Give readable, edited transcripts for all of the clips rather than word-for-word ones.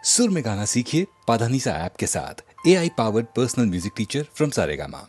सुर में गाना सीखिए पाधानीसा ऐप के साथ। AI powered personal music teacher from Saregama.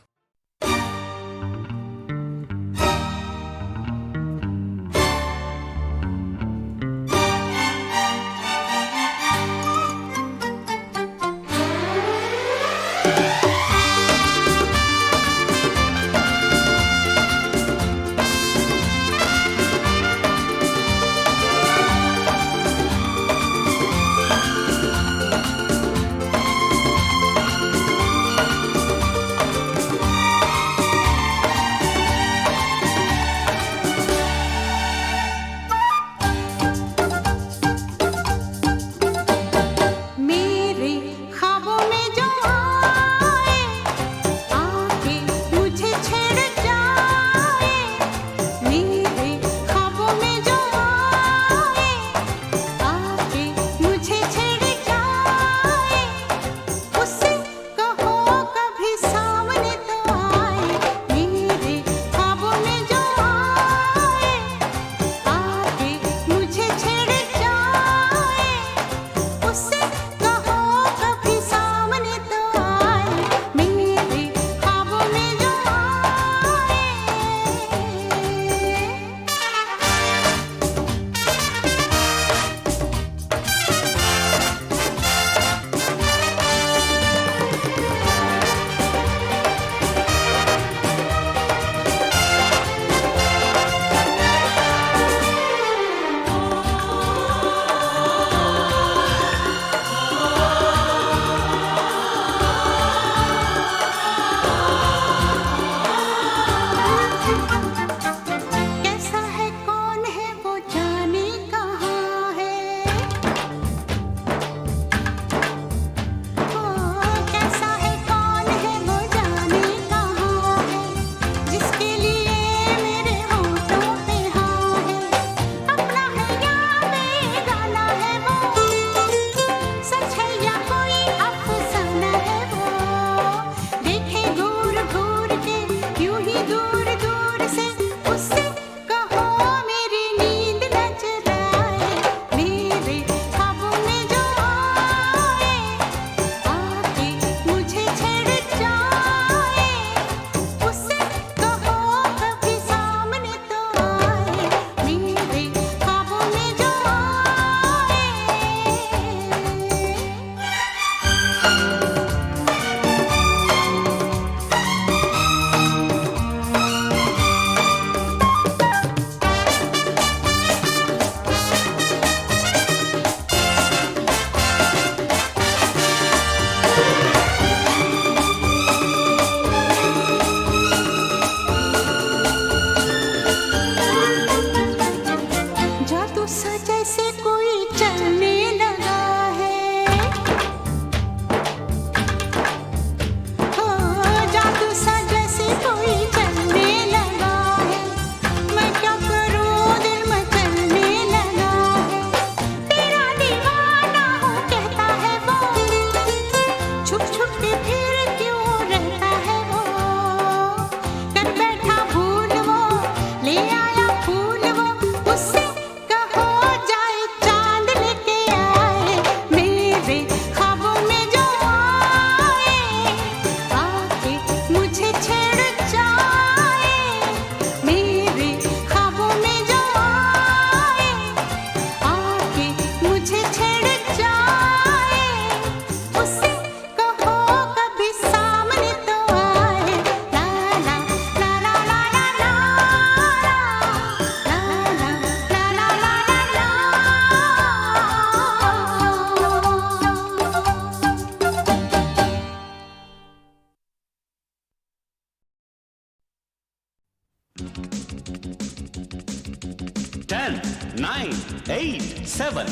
Ten, 9, 8, 7,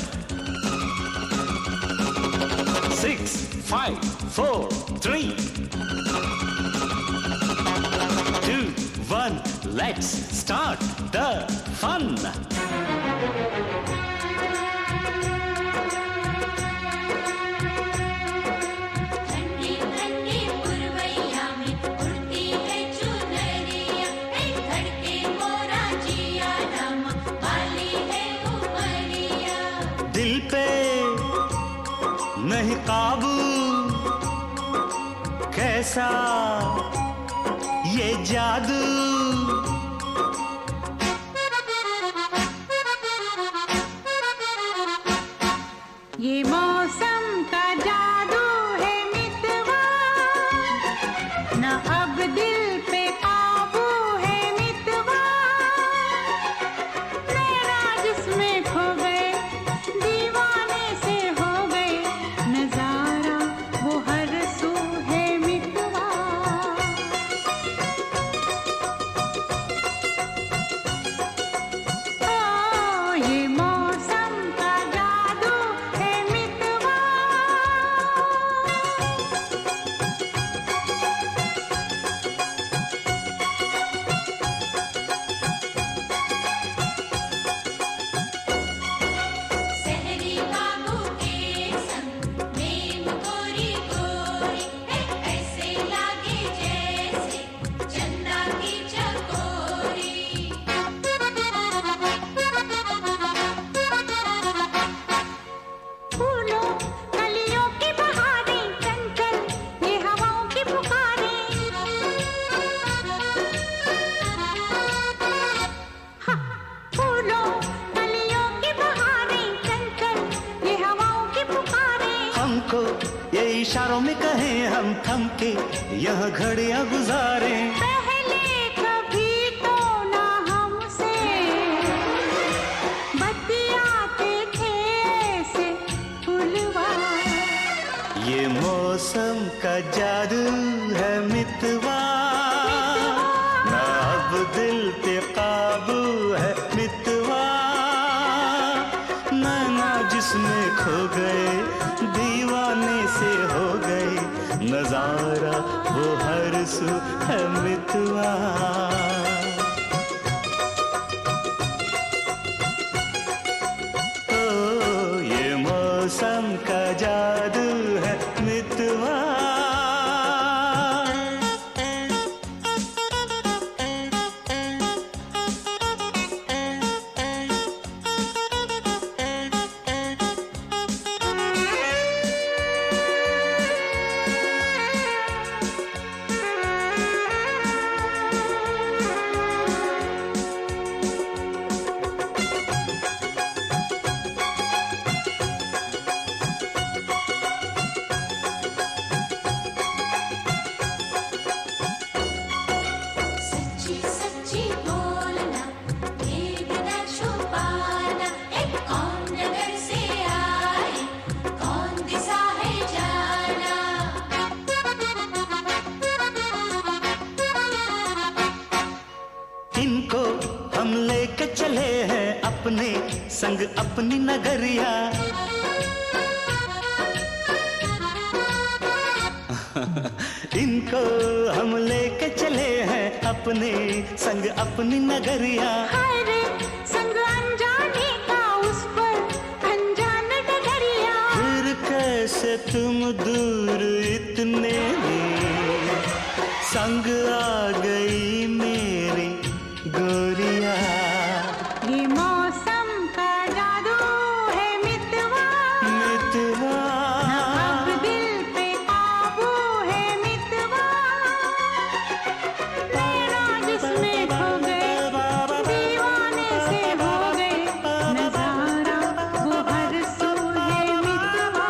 6, 5, 4, 3, 2, 1. Let's start the fun. नहीं काबू, कैसा ये जादू। ये मौसम का जादू है मितवा, न अब दिल पे काबू है मितवा। नैना जिसमें खो गए, दीवाने से हो गए, नजारा वो हर सू है मितवा। ओ ये मौसम का जादू है मितवा। सहरी बाबू के संग मेम गोरी गोरी ऐसे लागे जैसे चंदा की चकोरी। फूलों कलियों की बहारें चंचल ये हवाओं की पुकारें। हाँ, फूलों कलियों की बहारें चंचल ये हवाओं की पुकारें। हमको ये इशारों में कहें हम थम के यह घड़ियां गुजारें। पहले कभी तो ना हमसे बतियाते थे ऐसे फुलवा। ये मौसम का जादू है मितवा, ना अब दिल पे काबू है मितवा। नैना जिसमें खो गए, दीवाने से हो गए, नजारा वो हर सू है मितवा। ओ ये मौसम का जादू है मितवा। सच्ची सच्ची बोलना, भेद न छुपाना, कौन नगर से आए, कौन दिशा है जाना। इनको हम लेके चले हैं अपने संग अपनी नगरिया। इनको हम लेके चले हैं अपने संग अपनी नगरिया। हाय रे संग अनजाने का उस पर अनजान डगरिया। फिर कैसे तुम दूर इतने संग आ गई मेरी गोरिया। ये मौसम का जादू है मितवा, मितवा अब दिल पे काबू है मितवा। नैना जिसमें खो गए, दीवाने से हो गए, नजारा वो हर सू है मितवा।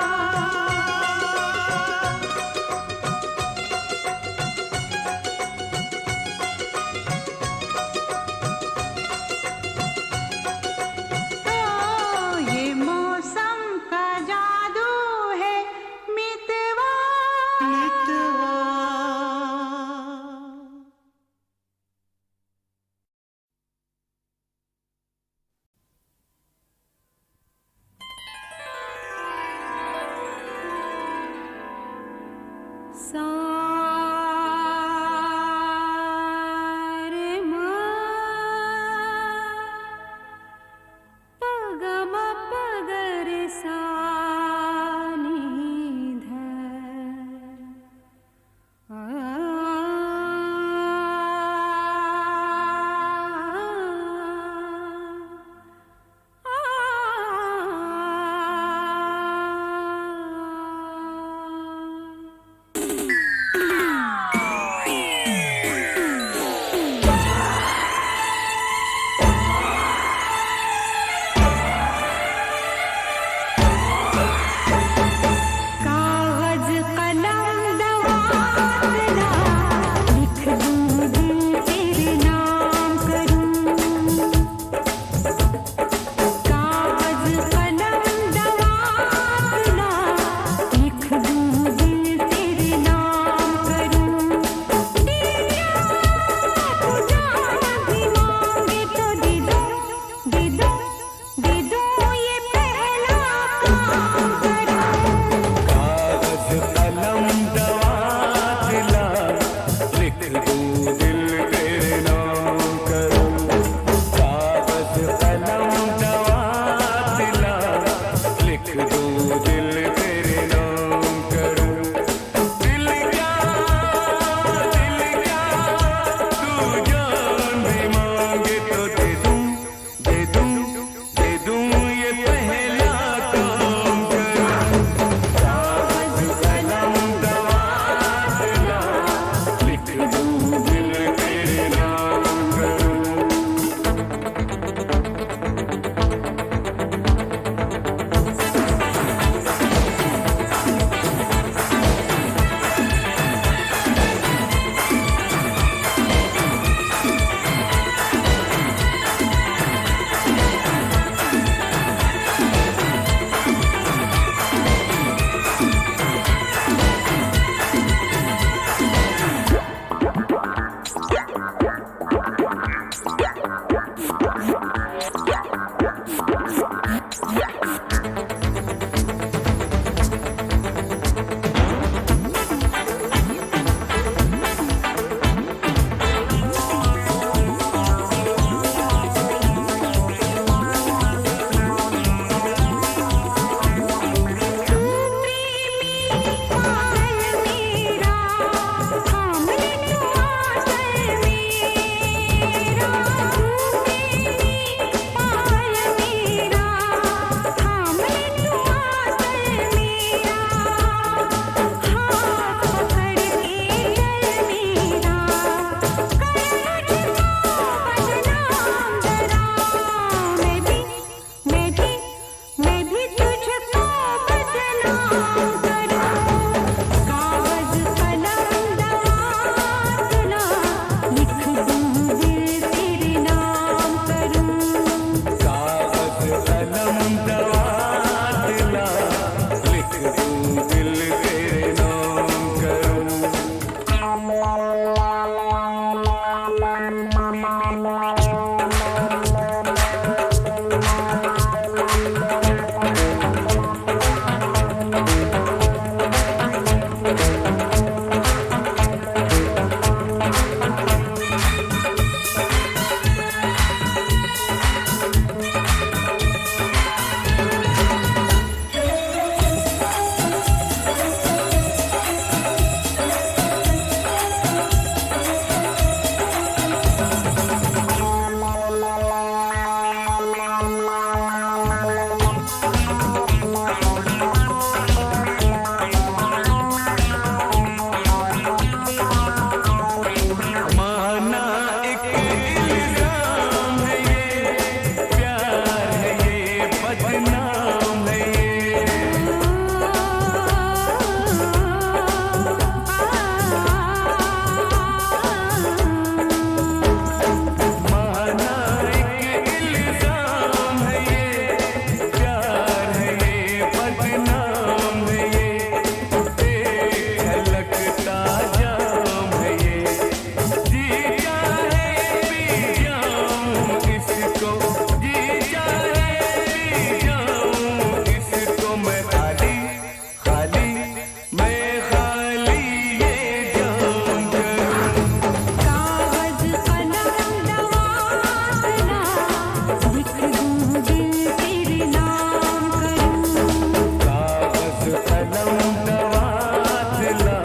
कलम का वास्ता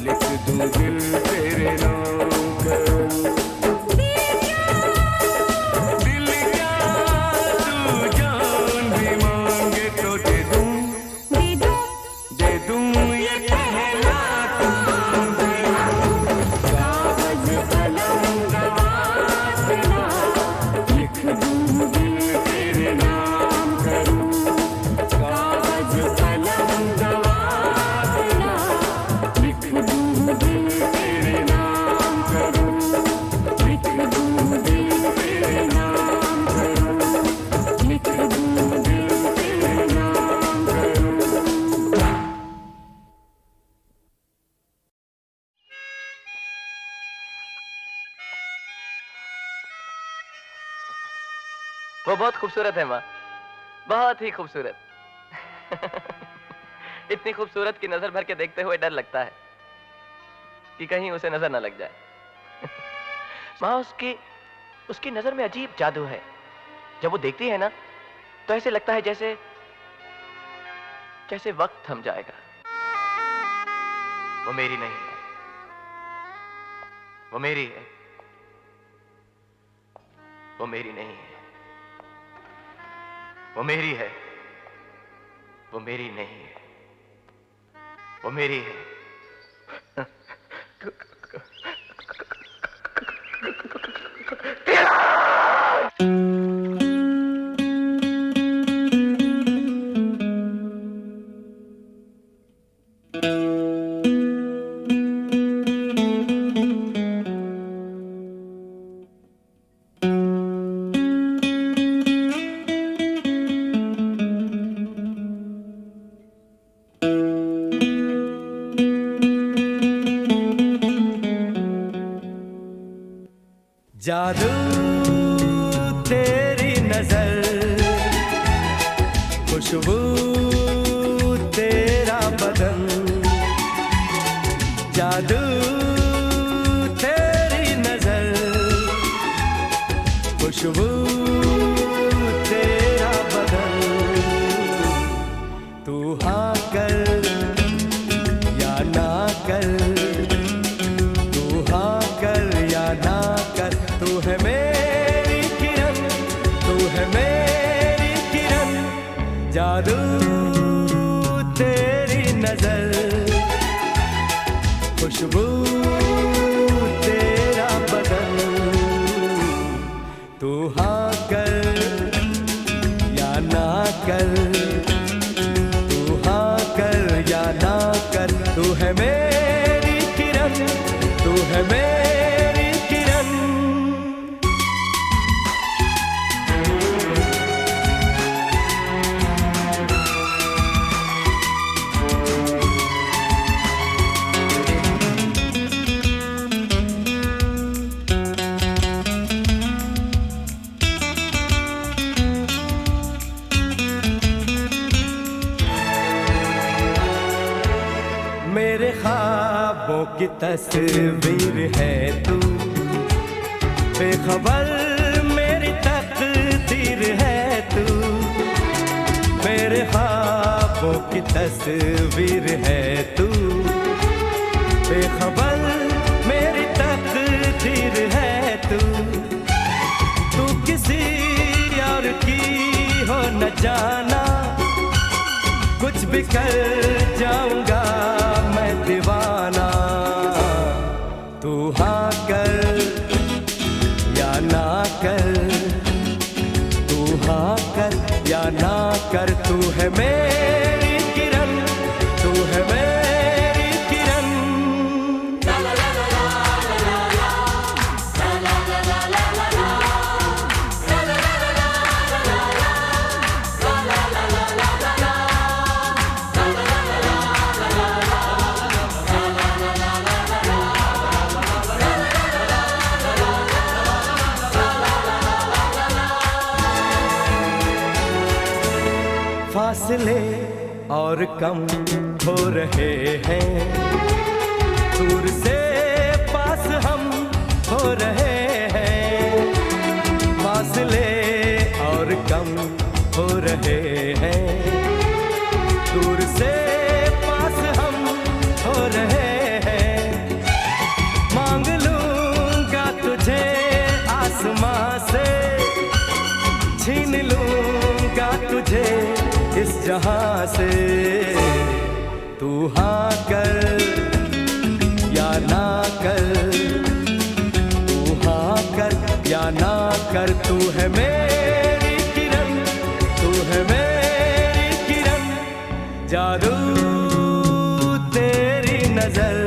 लिख दूं दिल तेरे नाम करूं। दिल क्या तू जान भी मांगे तो दे दूं ये कहना तू दे दूं। कागज कलम का वास्ता लिख दूं दिल तेरे नाम करूं। कागज कलम का वास्ता लिख दूं दिल तेरे नाम करूं। लिख दूं दिल तेरे नाम करूं। लिख दूं दिल तेरे नाम करूं। वो बहुत खूबसूरत है माँ, बहुत ही खूबसूरत। इतनी खूबसूरत की नजर भर के देखते हुए डर लगता है कि कहीं उसे नजर ना लग जाए। माँ उसकी नजर में अजीब जादू है। जब वो देखती है ना तो ऐसे लगता है जैसे वक्त थम जाएगा। वो मेरी नहीं है, वो मेरी है, वो मेरी नहीं है। वो मेरी है, वो मेरी नहीं है, वो मेरी है। जादू तेरी नजर, खुशबू तेरा बदन। जादू तेरी नजर, खुशबू तेरा बदन। तू हाँ कर या ना कर, तू हाँ कर या ना कर। तू है मेरी किरण, तू है मेरी किरण। जादू तेरी नजर, खुशबू तेरा बदन। तू हाँ कर या ना कर, तू हाँ कर या ना कर। तू है मेरी किरण, तू है मेरी किरण। मेरे ख्वाबों की तस्वीर है तू, बेखबर मेरी तकदीर है तू। मेरे ख्वाबों की तस्वीर है तू, बेखबर मेरी तकदीर है तू। तू किसी और की हो न जाना, कुछ भी कर जाऊंगा मैं दीवाना। तू हाँ कर या ना कर, तू हाँ कर या ना कर। तू है मेरी किरण, तू है मेरी किरण। फासले और कम हो रहे हैं, दूर से पास हम हो रहे हैं। फासले और कम हो रहे हैं, दूर से जहां से तू हाँ कर या ना कर, तू हाँ कर या ना कर, तू है मेरी किरण, तू है मेरी किरण, जादू तेरी नजर,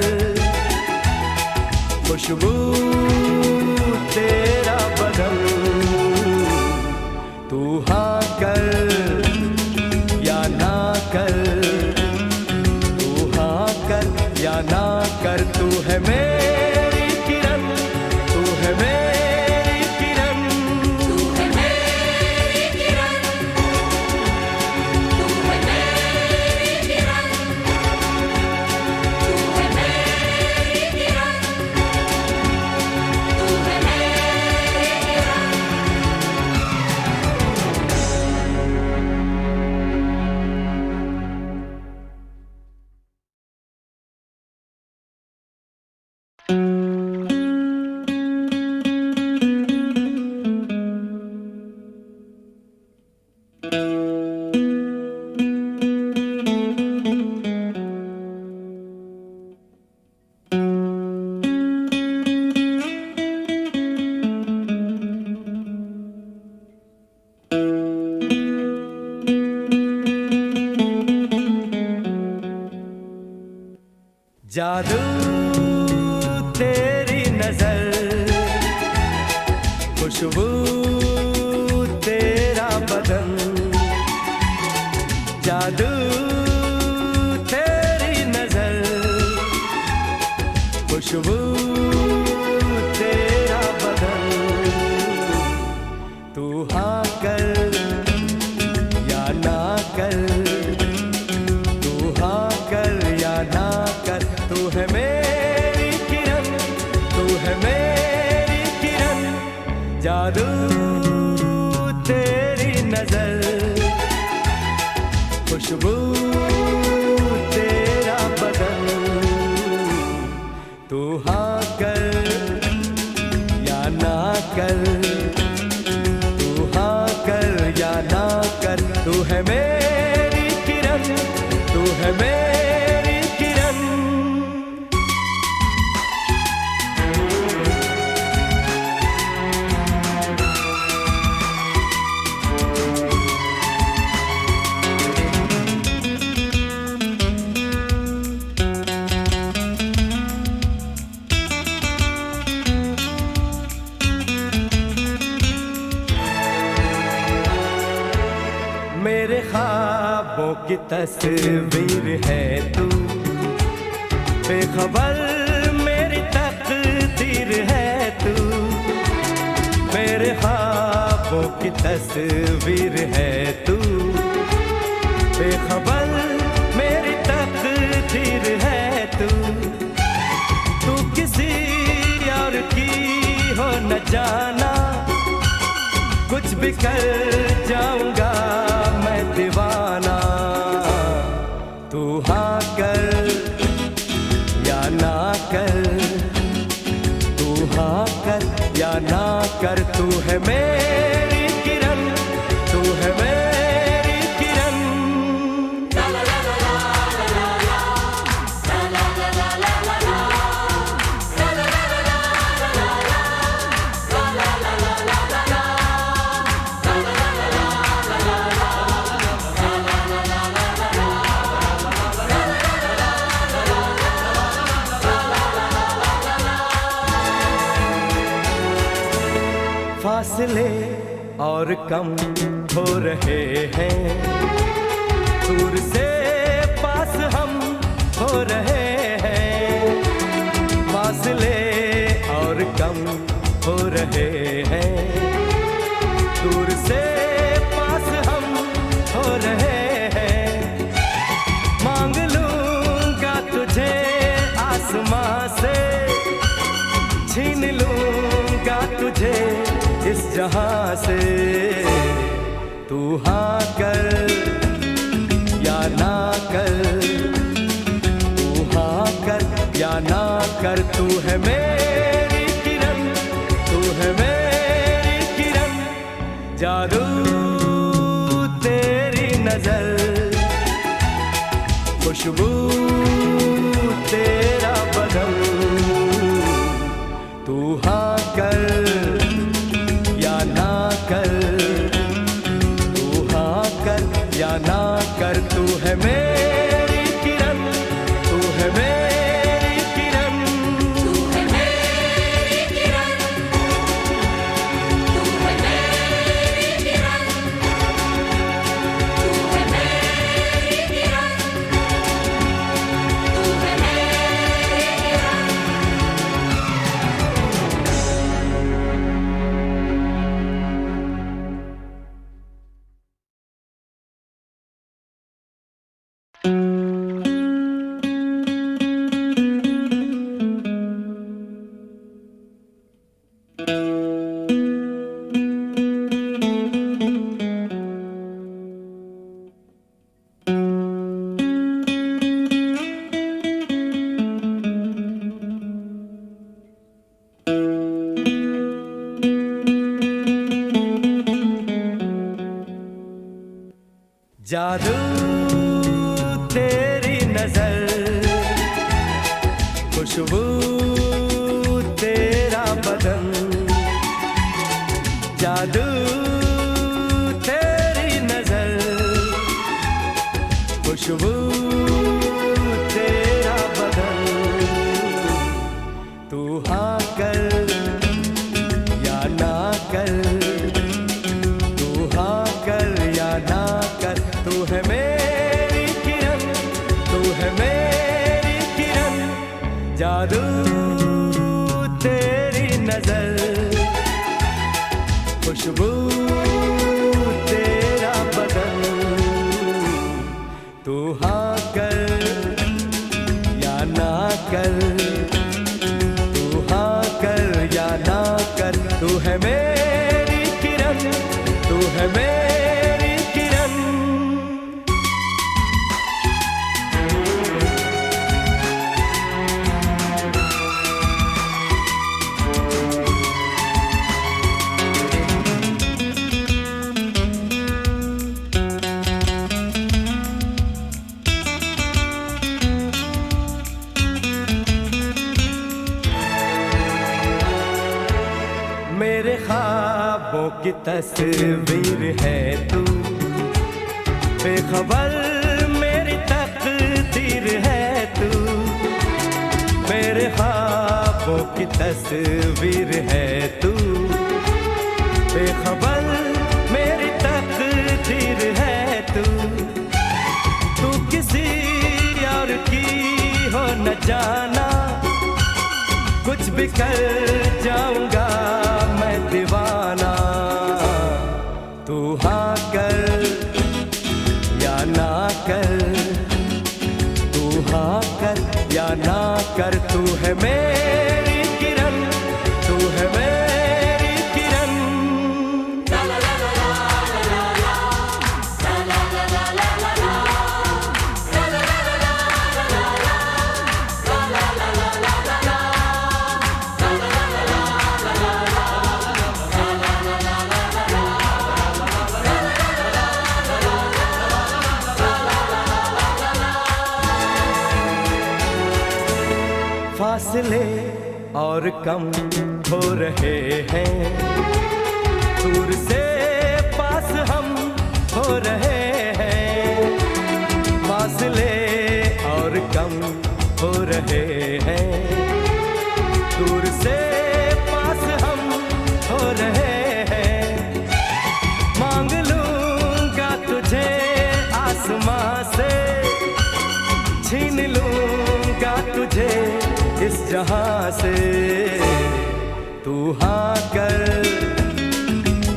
खुशबू तेरा बदन, तू हाँ कर या ना कर, तू हाँ कर या ना कर, तू है मेरी किरण, तू है मेरी किरण, तू है मेरी किरण, तू है मेरी किरण, तू है मेरी किरण, तू है मेरी किरण। जादू तेरी नजर, खुशबू तेरा बदन, जादू तेरी नजर, खुशबू तेरा बदन, तू हाँ कर या ना कर, तू हाँ कर या ना कर, तू है मेरी किरण, तू है मेरी किरण, जादू तेरी नजर, खुशबू तेरा बदन, तू हाँ कर या ना कर, तू हाँ कर या ना कर, तू है मेरी किरण, तू है मेरी किरण। मेरे ख्वाबों की तस्वीर है तू, बेखबर मेरी तकदीर है तू, मेरे ख्वाबों की तस्वीर है तू, बेखबर मेरी तकदीर है तू, तू किसी और की हो न जाना, कुछ भी कर जाऊंगा मैं दीवाना, तू हाँ कर या ना कर, तू हाँ कर या ना कर, तू है मेरी किरण, तू है मेरी किरण। फासले और कम हो रहे हैं, दूर से पास हम हो रहे हैं, फासले और कम हो रहे हैं, दूर से पास हम हो रहे हैं, मांग लूंगा तुझे आसमां से, छीन लूंगा तुझे इस जहां से, तू हाँ कर या ना कर, तू हाँ कर या ना कर, तू है मेरी किरण, तू है मेरी किरण, जादू तेरी नजर, खुशबू तेरा बदन, तू हाँ कर या ना कर, तू हाँ कर या ना कर, तू है मेरी किरण, तू है मेरी किरण, तू है मेरी किरण, तू है मेरी किरण, तू है मेरी किरण, तू है मेरी किरण। जादू तेरी नजर, खुशबू तेरा बदन, जादू तेरी नजर, खुशबू तेरा बदन, तू हाँ कर या ना कर, तू हाँ कर या ना कर, तू है मेरी किरण, तू है मेरी किरण, जादू तेरी नजर, खुशबू तेरा बदन, तू हाँ कर या ना कर, तू हाँ कर या ना कर, तू है मेरी किरण, तू है मेरी किरण। मेरे ख्वाबों की तस्वीर है तू, बेखबर मेरी तकदीर है तू, मेरे ख्वाबों की तस्वीर है तू, बेखबर मेरी तकदीर है तू, तू किसी और की हो न जाना, कुछ भी कर जाऊंगा मैं दीवाना, तू हाँ कर या ना कर, तू हाँ कर या ना कर, तू है मेरी किरण, तू है मेरी किरण। फासले और कम हो रहे हैं, दूर से पास हम हो रहे हैं, फासले और कम हो रहे हैं, दूर से पास हम हो रहे हैं, मांग लूंगा तुझे आसमां से, छीन लूंगा तुझे इस जहां से, तू हाँ कर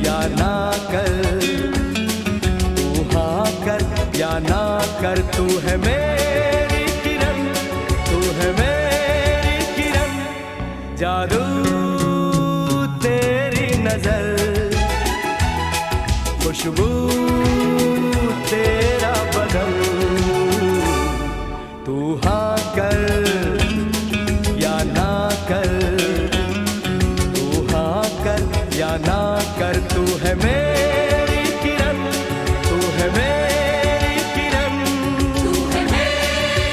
या ना कर, तू हाँ कर या ना कर, तू है मेरी किरण, तू है मेरी किरण, जादू तेरी नजर, खुशबू तेरा बदन, तू हाँ कर या ना कर, तू हाँ कर या ना कर, तू है मेरी किरण, तू है मेरी किरण, तू है मेरी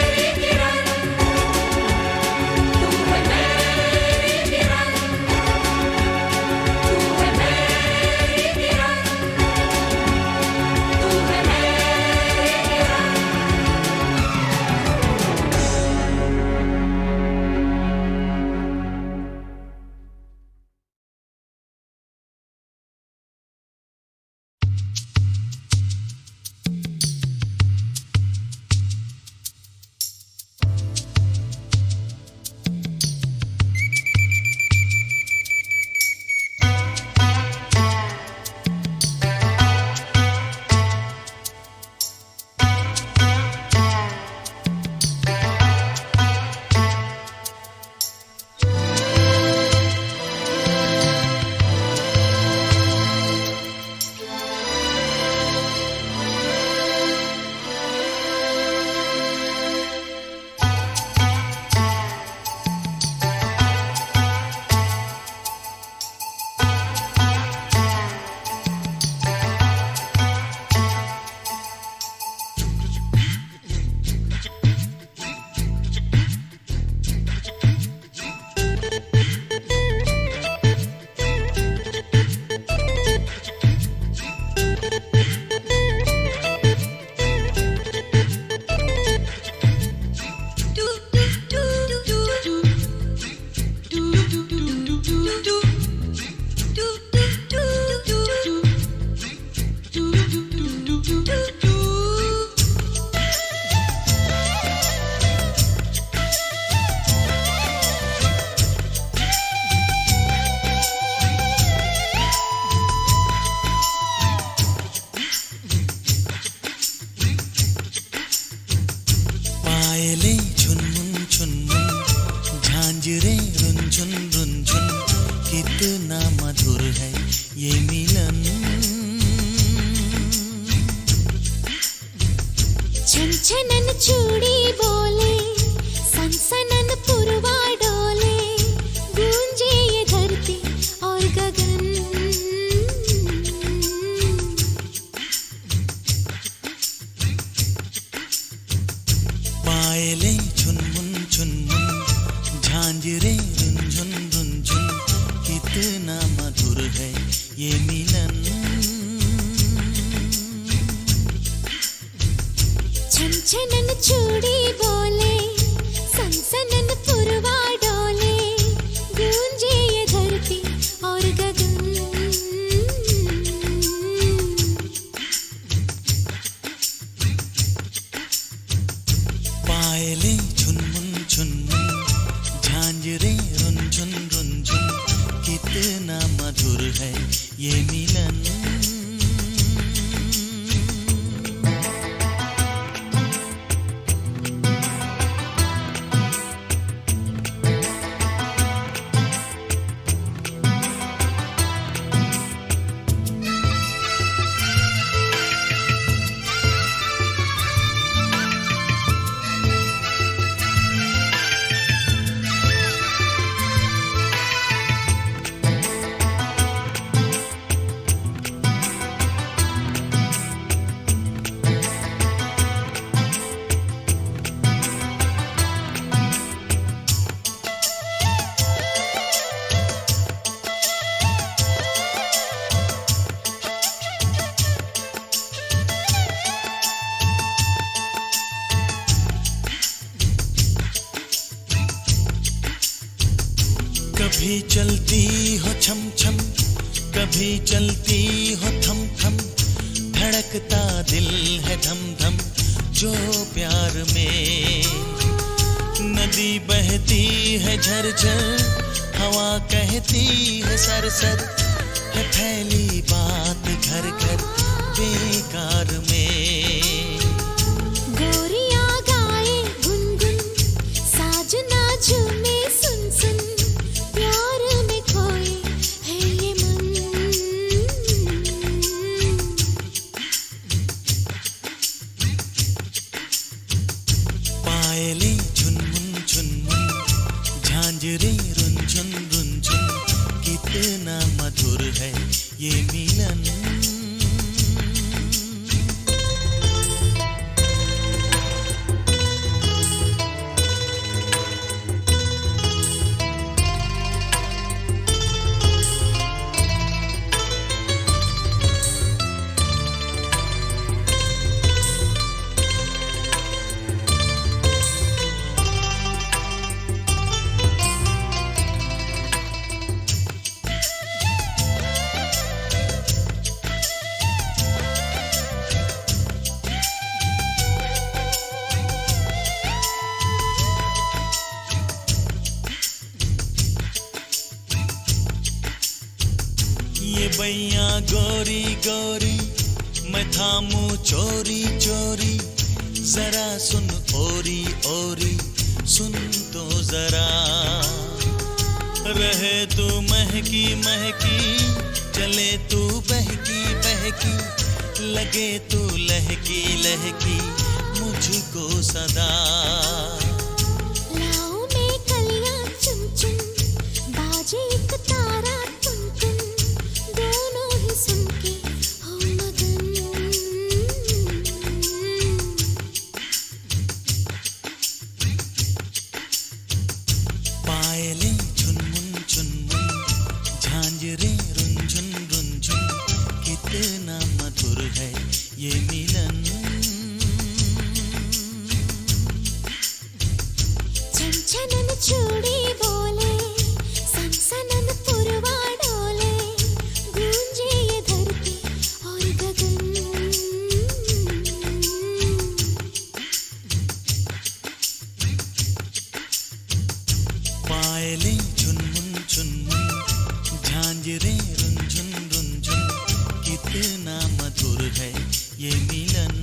पायले झुनमुन झुनमुन झांझरे रुंझुन रुंझुन कितना मधुर है ये मिलन। छनछनन चूड़ी बोले सनसनन पुरवा डोले गूंजे ये धरती और गगन। पायले झुनमुन झुनमुन झांझरे रुंझुन रुंझुन कितना मधुर है ये मिलन। छनछनन चूड़ी बोले सनसनन पुरवा डोले गूंजे ये धरती और गगन। पायले झुनमुन झुनमुन झांझरे रुंझुन रुंझुन कितना मधुर है ये मिलन। कभी चलती हो छम छम कभी चलती हो थम थम धड़कता दिल है धम धम जो प्यार में। नदी बहती है झरझर हवा कहती है सरसर है फैली बात घर घर बेकार में। गोरिया गाए गुनगुन साजना झूमे सुन सुन प्यार में खोए है ये मन। पायले झुनमुन झुनमुन झांझरे रुंझुन रुंझुन कितना मधुर है ये मिलन। ये बैया गोरी गोरी मैं थामू चोरी चोरी जरा सुन ओरी ओरी सुन तो जरा। रहे तू महकी महकी चले तू बहकी बहकी लगे तू लहकी लहकी मुझको सदा। लाओ में कलियां चुन चुन बाजे एक तारा टुन टुन दोनों ही सुन के हो मगन। पायले झुनमुन झुनमुन झांझरे रुंझुन रुंझुन कितना मधुर है ये मिलन। छनछनन चूड़ी बोले सनसनन पुरवा डोले गूंजे ये धरती और गगन। पायले झुनमुन झुनमुन झांझरे रुंझुन रुंझुन कितना मधुर है ये मिलन।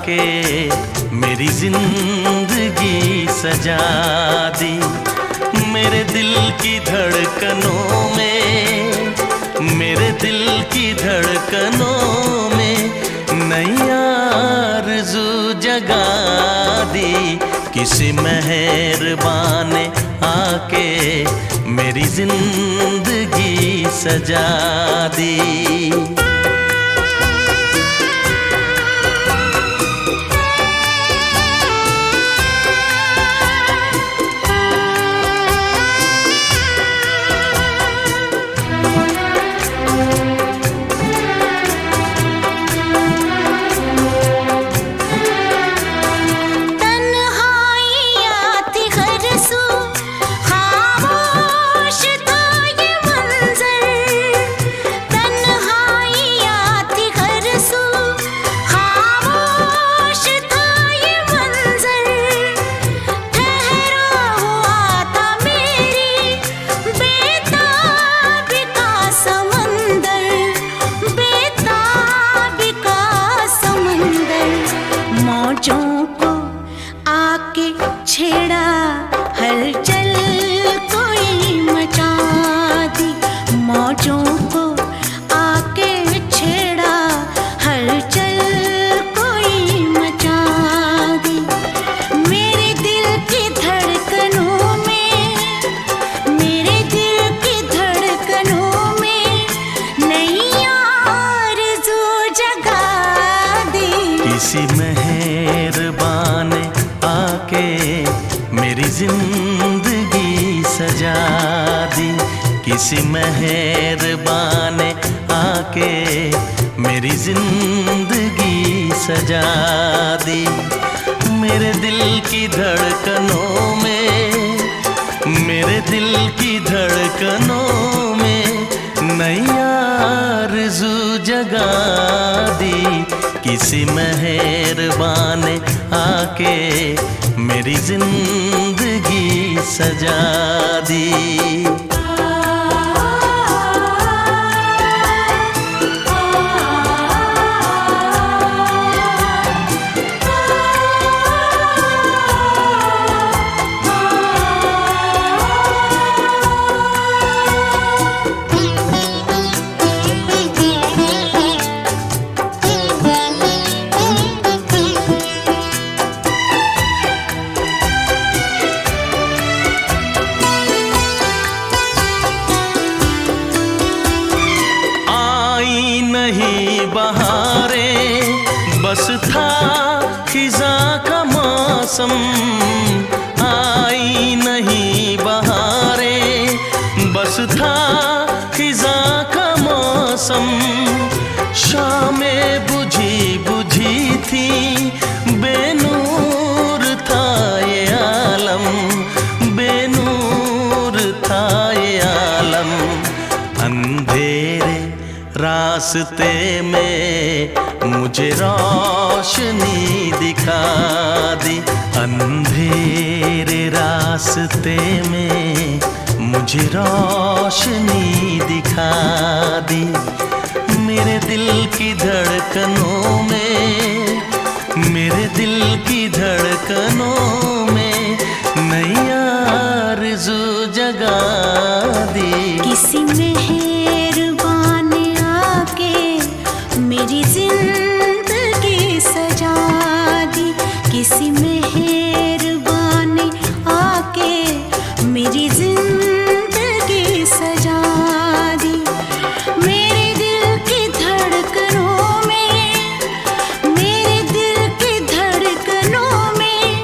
आके मेरी जिंदगी सजा दी। मेरे दिल की धड़कनों में, मेरे दिल की धड़कनों में नई आरज़ू जगा दी। किसी मेहरबान ने आके मेरी जिंदगी सजा दी। छेड़ा हलचल कोई मचा दी। मौजों को आके छेड़ा हलचल कोई मचा दी। मेरे दिल की धड़कनों में, मेरे दिल की धड़कनों में नई आरज़ू जगा दी। किसी मेहरबान आके मेरी जिंदगी सजा दी। किसी मेहरबान आके मेरी जिंदगी सजा दी। मेरे दिल की धड़कनों में, मेरे दिल की धड़कनों में नई आरज़ू जगा दी। किसी मेहरबान आके मेरी जिंदगी सजा दी। नहीं बहारें, बस था खिज़ां का मौसम। आई नहीं बहारें, बस था खिज़ां का मौसम। शामें बुझी बुझी थी, बेनूर था ये आलम, बेनूर था ये आलम। अंधेरे रास्ते में मुझे रोशनी दिखा दी। अंधेरे रास्ते में मुझे रोशनी दिखा दी। मेरे दिल की धड़कनों में, मेरे दिल की धड़कनों में नई आरज़ू जगा दी। किसी मेहरबान आके मेरी जिंदगी सजा दी। किसी मेहरबान आके मेरी जिंदगी सजा दी। मेरे दिल की धड़कनों में, मेरे दिल की धड़कनों में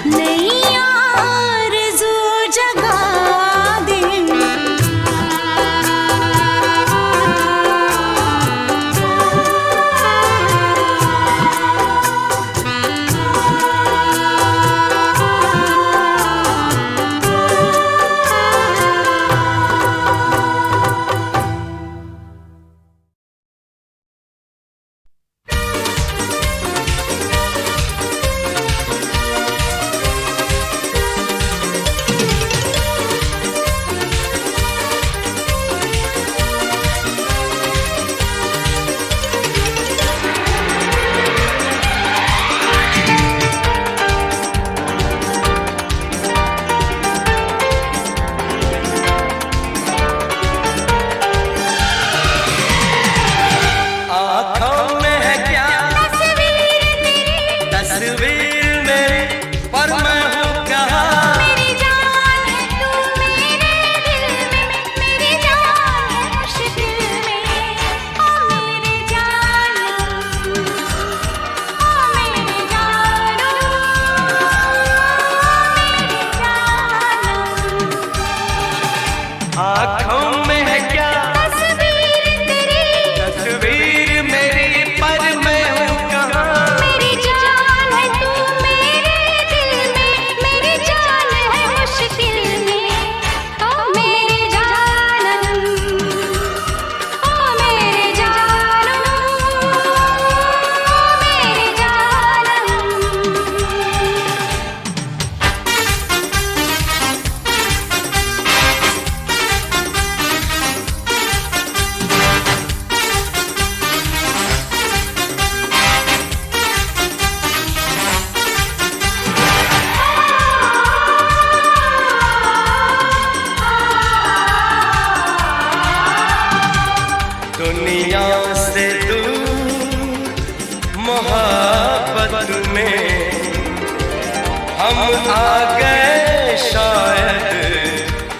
नई आरज़ू जगा दी।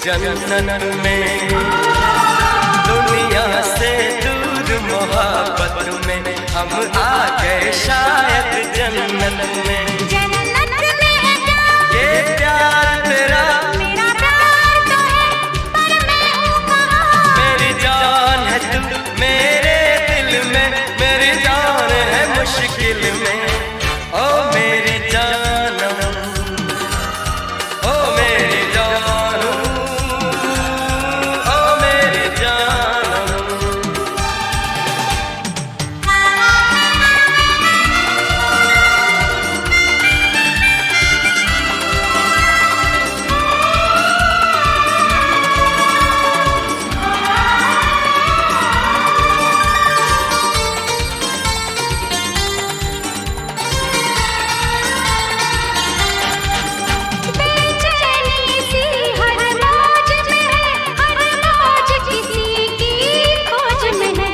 जन्नत में, दुनिया से दूर मोहब्बत में हम आ गए शायद जन्नत में। जन्नत में है क्या ये प्यार तेरा, मेरा प्यार तो है पर मैं हूँ कहाँ। मेरी जान है तू मेरे दिल में, मेरी जान है मुश्किल में। ओ मेरी जानम, ओ मेरी जानम, ओ मेरी जानम। बेचैनी सी हर मौज में है, हर मौज किसी की खोज में है।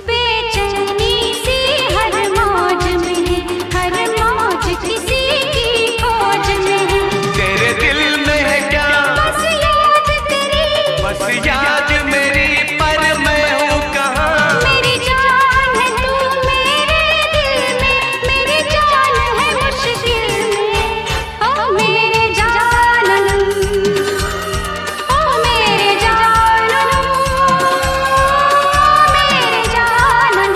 बेचैनी सी हर मौज में है, हर मौज किसी की खोज में है। तेरे दिल में है क्या बस याद तेरी, बस याद मेरी, पर मैं हूँ कहाँ। मेरी जान है तू मेरे दिल में, मेरी जान है मुश्किल में। ओ मेरे जानम, ओ मेरे जानम, मेरे जानम।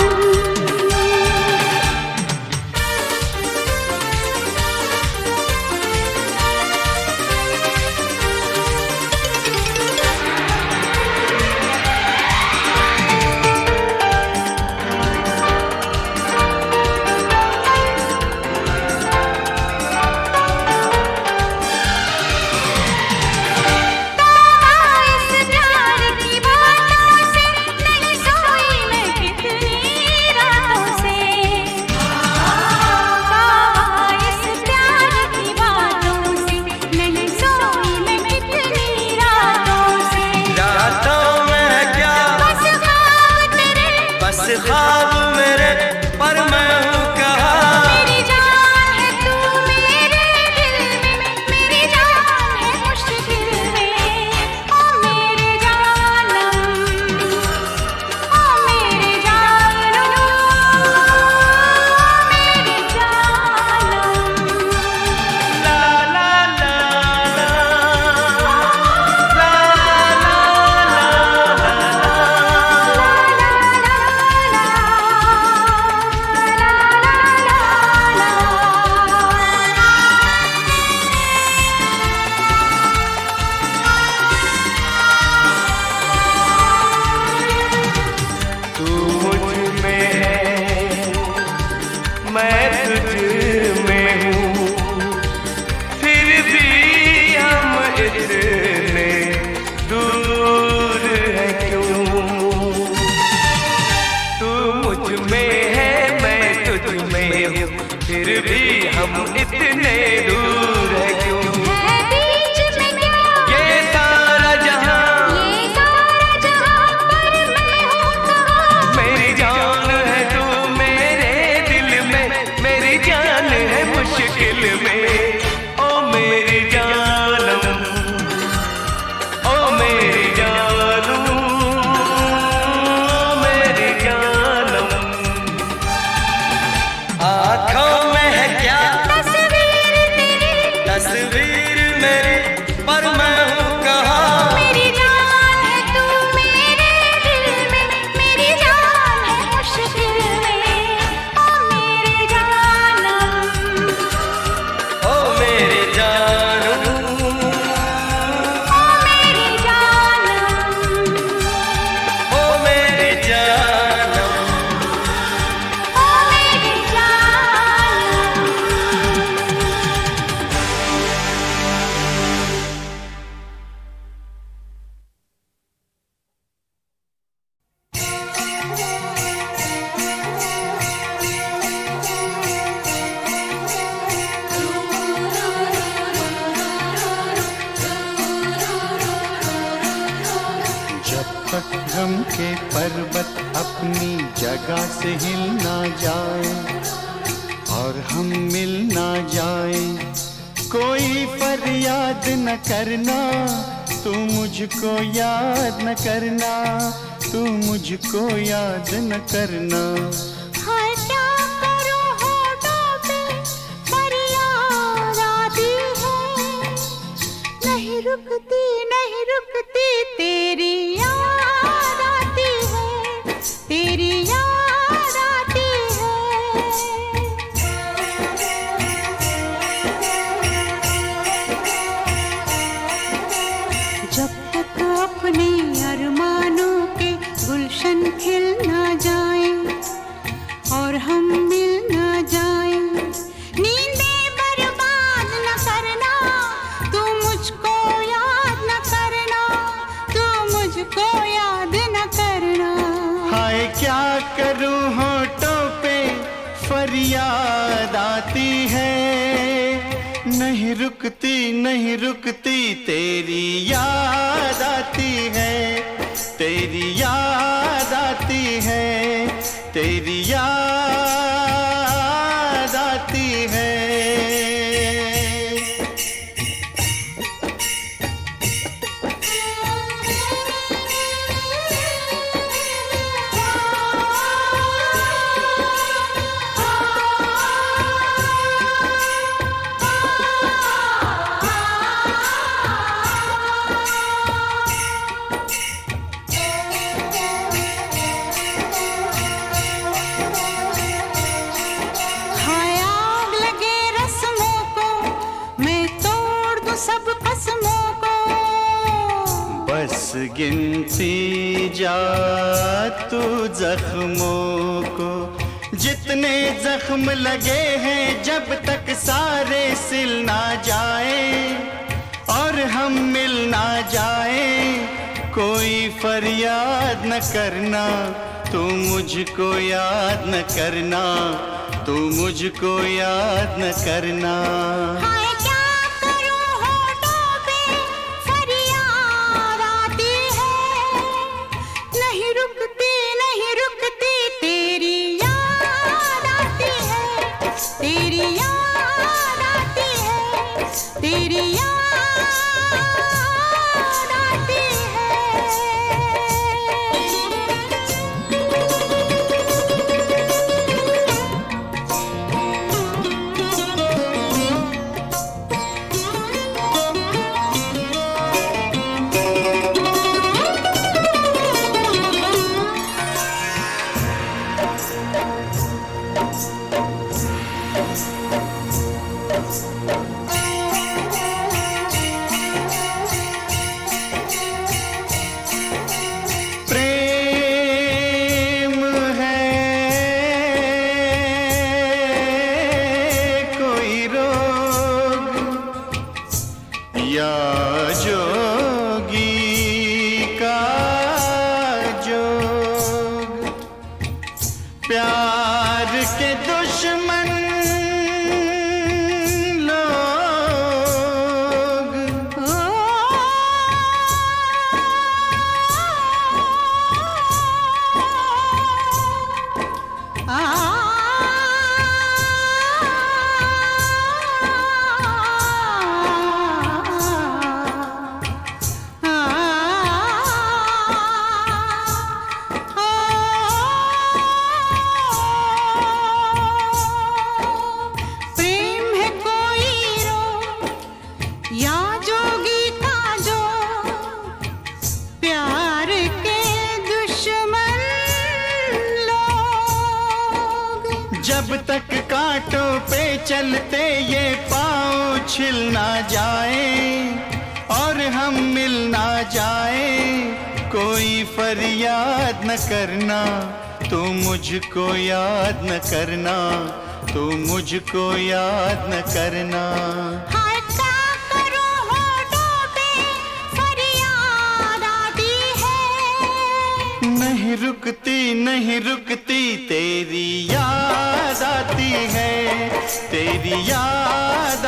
इस प्यार की बातों से नहीं सोई मैं कितनी रातों से। इस प्यार की बातों से नहीं सोई मैं कितनी रातों से। रातों में है क्या बस ख्वाब तेरे, बस ख्वाब मेरे, पर मैं हूँ कहाँ। मेरी जान है तू मेरे दिल में, मेरी जान है मुश्किल में। ओ मेरे जानम, ओ मेरे जानम, मेरे जानम। ला ला ला ला, ला तू मुझ में है, मैं तुझ में हूँ, फिर भी हम इतने दूर हैं क्यों। तू मुझ में है, मैं तुझ में हूँ, फिर भी हम इतने दूर हैं क्यों। है बीच में क्या ये सारा जहां, ये सारा जहां, पर मैं हूँ कहाँ। मेरी जान है तू मेरे दिल में, मेरी जान है मुश्किल में। ओ मेरी जानम, ओ मेरी जानम, ओ मेरी जानम। आँखों में है क्या तस्वीर तेरी, तस्वीर मेरी, पर मैं हूँ कहाँ। मेरी जान है तू मेरे दिल में, मेरी जान है मुश्किल में। ओ मेरे जानम, ओ मेरे जानम, ओ मेरे जानम। ओ मेरे जानम। ओ मेरे जानम। जब तक गम के पर्वत अपनी जगह से हिल ना जाए और हम मिल ना जाए, कोई फरियाद न करना, तू मुझको याद न करना, तू मुझको याद न करना। हाय क्या करूं होठों पे फरियाद आती है, नहीं रुकती नहीं रुकती तेरी याद आती है, तेरी याद आती है। जब तक अपने अरमानों के गुलशन खिल ना जाए और हम मिल ना जाए, नींदें बर्बाद न करना, तू मुझको याद न करना, तू मुझको याद न करना। हाय क्या करूं होठों पे फरियाद आती है, नहीं रुकती नहीं रुकती तेरी याद आती है, तेरी याद आती है, तेरी याद आती है। हाय आग लगे रस्मों को, मैं तोड़ दूं सब कसमों को। बस गिनती जा तू जख्मों को, जितने जख्म लगे हैं जब तक सारे सिल ना जाए और हम मिल ना जाए, कोई फरियाद न करना, तू मुझको याद न करना, तू मुझको याद न करना। हाय क्या करूं होठों पे फरियाद आती है, नहीं रुकती नहीं रुकती तेरी याद आती है, तेरी याद आती है, तेरी याद आती है। प्रेम है कोई रोग या जोगी का जोग, प्यार के दुश्मन लोग। प्रेम है कोई रोग या जोगी का जो, प्यार के दुश्मन लोग। जब तक कांटों पे चलते ये पाँव छिल ना जाए और हम मिल ना जाए, कोई फरियाद न करना, तू मुझको याद न करना, तू मुझको याद न करना। हाय क्या करूं होठों पे फरियाद आती है, नहीं रुकती नहीं रुकती तेरी याद आती है, तेरी याद